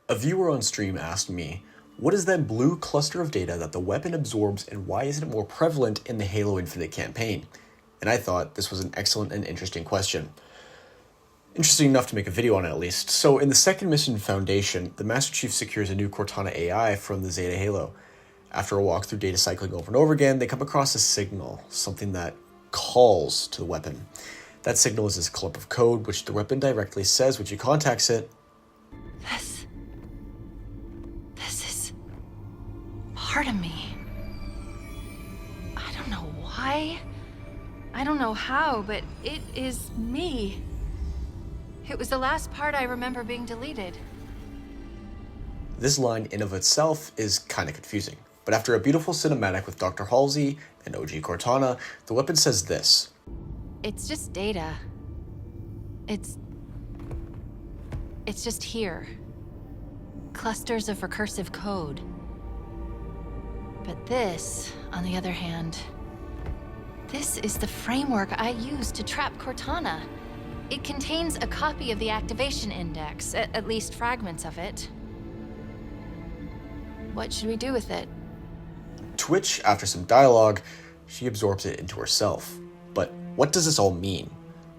A viewer on stream asked me, what is that blue cluster of data that the weapon absorbs and why isn't it more prevalent in the Halo Infinite campaign? And I thought this was an excellent and interesting question. Interesting enough to make a video on it at least. So in the second mission Foundation, the Master Chief secures a new Cortana AI from the Zeta Halo. After a walk through data cycling over and over again, they come across a signal, something that calls to the weapon. That signal is this clump of code, which the weapon directly says when she contacts it, This is part of me. I don't know why. I don't know how, but it is me. It was the last part I remember being deleted. This line in of itself is kind of confusing. But after a beautiful cinematic with Dr. Halsey and OG Cortana, the weapon says this. It's just data. It's just here. Clusters of recursive code. But this, on the other hand, this is the framework I use to trap Cortana. It contains a copy of the activation index, at least fragments of it. What should we do with it? Twitch, after some dialogue, she absorbs it into herself. But what does this all mean?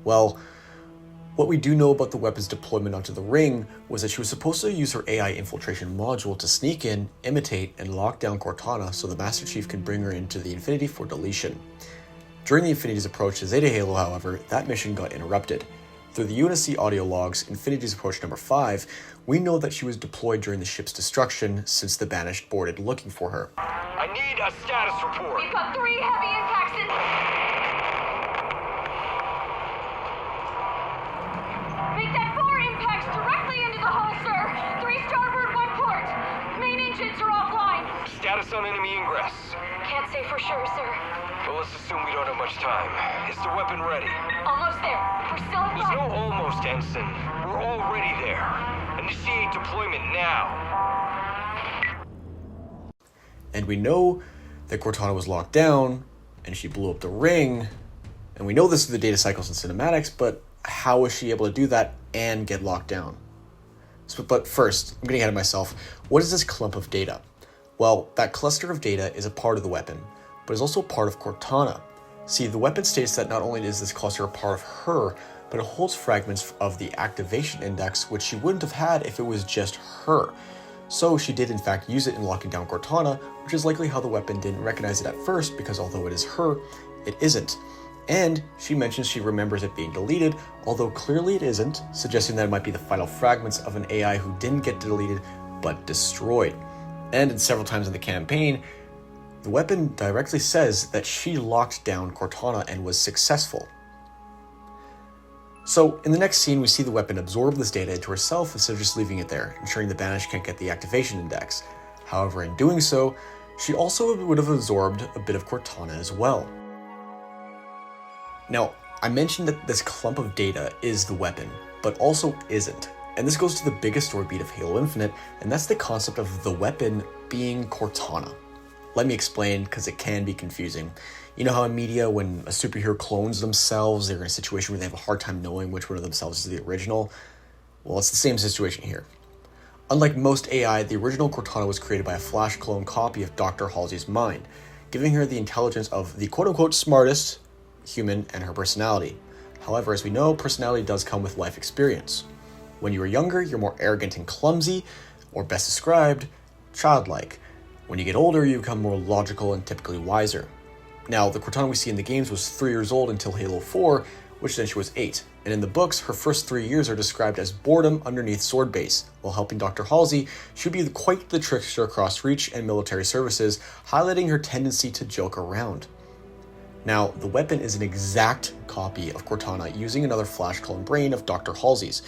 Well, what we do know about the weapon's deployment onto the ring was that she was supposed to use her AI infiltration module to sneak in, imitate, and lock down Cortana so the Master Chief can bring her into the Infinity for deletion. During the Infinity's approach to Zeta Halo, however, that mission got interrupted. Through the UNSC audio logs, Infinity's approach number 5, we know that she was deployed during the ship's destruction since the Banished boarded looking for her. I need a status report. We've got 3 heavy impacts in... Make that 4 impacts directly into the hull, sir. 3 starboard, 1 port. Main engines are offline. Status on enemy ingress. Can't say for sure, sir. Well, let's assume we don't have much time. Is the weapon ready? Almost there. We're still in There's flight. no almost, Ensign. We're already there. Initiate deployment now. And we know that Cortana was locked down, and she blew up the ring, and we know this through the data cycles and cinematics, but how was she able to do that and get locked down? But first, I'm getting ahead of myself. What is this clump of data? Well, that cluster of data is a part of the weapon, but is also part of Cortana. See, the weapon states that not only is this cluster a part of her, but it holds fragments of the activation index, which she wouldn't have had if it was just her. So she did in fact use it in locking down Cortana, which is likely how the weapon didn't recognize it at first, because although it is her, it isn't. And she mentions she remembers it being deleted, although clearly it isn't, suggesting that it might be the final fragments of an AI who didn't get deleted, but destroyed. And in several times in the campaign, the weapon directly says that she locked down Cortana and was successful. So in the next scene, we see the weapon absorb this data into herself instead of just leaving it there, ensuring the Banished can't get the activation index. However, in doing so, she also would have absorbed a bit of Cortana as well. Now, I mentioned that this clump of data is the weapon, but also isn't. And this goes to the biggest story beat of Halo Infinite, and that's the concept of the weapon being Cortana. Let me explain, because it can be confusing. You know how in media, when a superhero clones themselves, they're in a situation where they have a hard time knowing which one of themselves is the original? Well, it's the same situation here. Unlike most AI, the original Cortana was created by a flash clone copy of Dr. Halsey's mind, giving her the intelligence of the quote-unquote smartest human and her personality. However, as we know, personality does come with life experience. When you are younger, you're more arrogant and clumsy, or best described, childlike. When you get older, you become more logical and typically wiser. Now, the Cortana we see in the games was 3 years old until Halo 4, which then she was 8. And in the books, her first 3 years are described as boredom underneath sword base. While helping Dr. Halsey, she would be quite the trickster across reach and military services, highlighting her tendency to joke around. Now, the weapon is an exact copy of Cortana using another flash clone brain of Dr. Halsey's.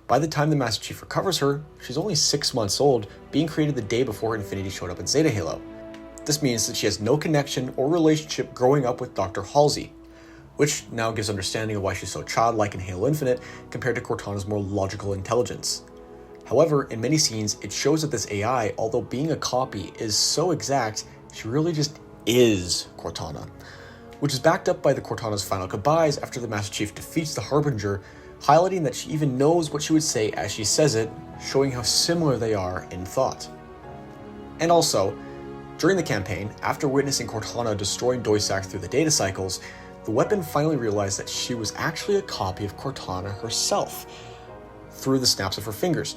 By the time the Master Chief recovers her, she's only 6 months old, being created the day before Infinity showed up in Zeta Halo. This means that she has no connection or relationship growing up with Dr. Halsey, which now gives understanding of why she's so childlike in Halo Infinite compared to Cortana's more logical intelligence. However, in many scenes, it shows that this AI, although being a copy, is so exact, she really just is Cortana, which is backed up by the Cortana's final goodbyes after the Master Chief defeats the Harbinger, highlighting that she even knows what she would say as she says it, showing how similar they are in thought. And also, during the campaign, after witnessing Cortana destroying Doisak through the data cycles, the weapon finally realized that she was actually a copy of Cortana herself, through the snaps of her fingers,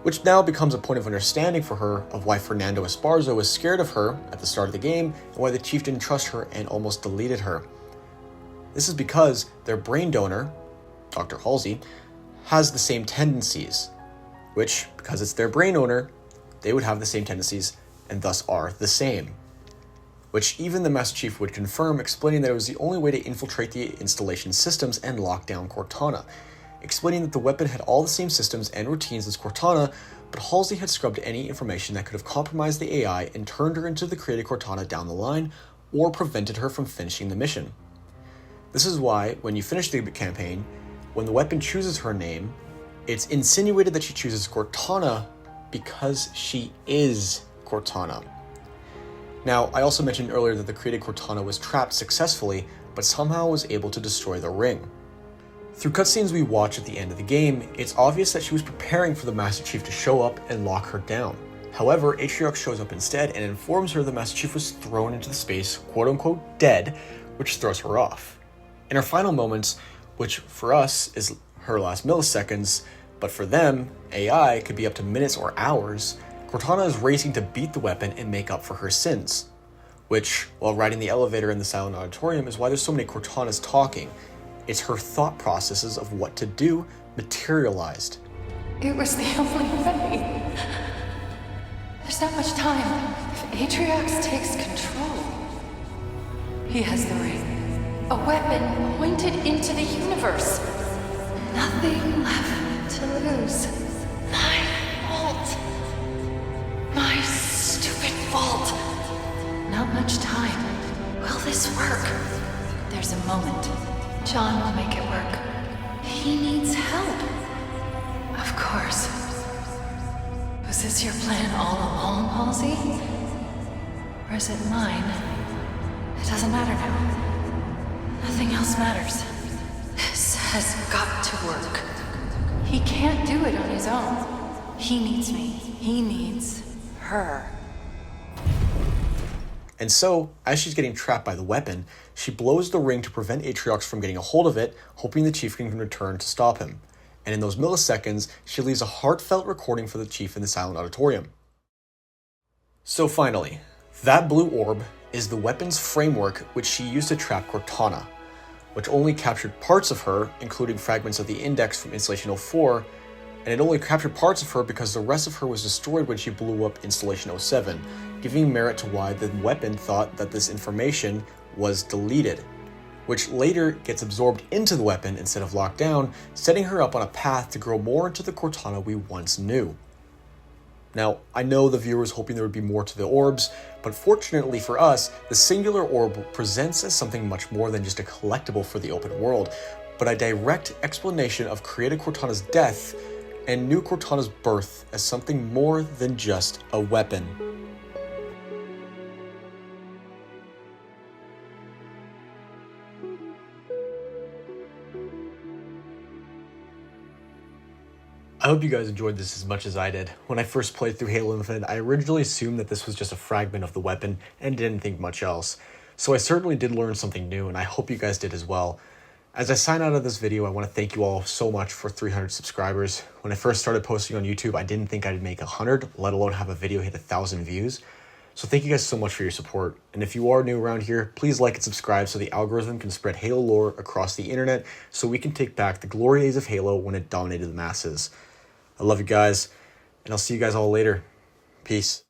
which now becomes a point of understanding for her of why Fernando Esparza was scared of her at the start of the game and why the chief didn't trust her and almost deleted her. This is because their brain donor, Dr. Halsey, has the same tendencies, which, because it's their brain owner, they would have the same tendencies and thus are the same. Which even the Master Chief would confirm, explaining that it was the only way to infiltrate the installation systems and lock down Cortana, explaining that the weapon had all the same systems and routines as Cortana, but Halsey had scrubbed any information that could have compromised the AI and turned her into the created Cortana down the line, or prevented her from finishing the mission. This is why, when you finish the campaign, when the weapon chooses her name, it's insinuated that she chooses Cortana because she is Cortana. Now, I also mentioned earlier that the created Cortana was trapped successfully, but somehow was able to destroy the ring. Through cutscenes we watch at the end of the game, it's obvious that she was preparing for the Master Chief to show up and lock her down. However, Atriox shows up instead and informs her the Master Chief was thrown into the space, quote-unquote dead, which throws her off. In her final moments, which for us is her last milliseconds, but for them, AI, could be up to minutes or hours, Cortana is racing to beat the weapon and make up for her sins. Which, while riding the elevator in the silent auditorium, is why there's so many Cortanas talking. It's her thought processes of what to do materialized. It was the only way. There's not much time. If Atriox takes control, he has the ring. A weapon pointed into the universe. Nothing left to lose. My fault. My stupid fault. Not much time. Will this work? There's a moment. John will make it work. He needs help. Of course. Was this your plan all along, Halsey? Or is it mine? It doesn't matter now. Nothing else matters. This has got to work. He can't do it on his own. He needs me. He needs her. And so, as she's getting trapped by the weapon, she blows the ring to prevent Atriox from getting a hold of it, hoping the Chief can return to stop him. And in those milliseconds, she leaves a heartfelt recording for the Chief in the silent auditorium. So finally, that blue orb is the weapon's framework which she used to trap Cortana, which only captured parts of her, including fragments of the index from Installation 04, and it only captured parts of her because the rest of her was destroyed when she blew up Installation 07, giving merit to why the weapon thought that this information was deleted, which later gets absorbed into the weapon instead of locked down, setting her up on a path to grow more into the Cortana we once knew. Now, I know the viewer was hoping there would be more to the orbs, but fortunately for us, the singular orb presents as something much more than just a collectible for the open world, but a direct explanation of created Cortana's death and new Cortana's birth as something more than just a weapon. I hope you guys enjoyed this as much as I did. When I first played through Halo Infinite, I originally assumed that this was just a fragment of the weapon and didn't think much else. So I certainly did learn something new, and I hope you guys did as well. As I sign out of this video, I want to thank you all so much for 300 subscribers. When I first started posting on YouTube, I didn't think I'd make 100, let alone have a video hit 1,000 views. So thank you guys so much for your support. And if you are new around here, please like and subscribe so the algorithm can spread Halo lore across the internet so we can take back the glory days of Halo when it dominated the masses. I love you guys, and I'll see you guys all later. Peace.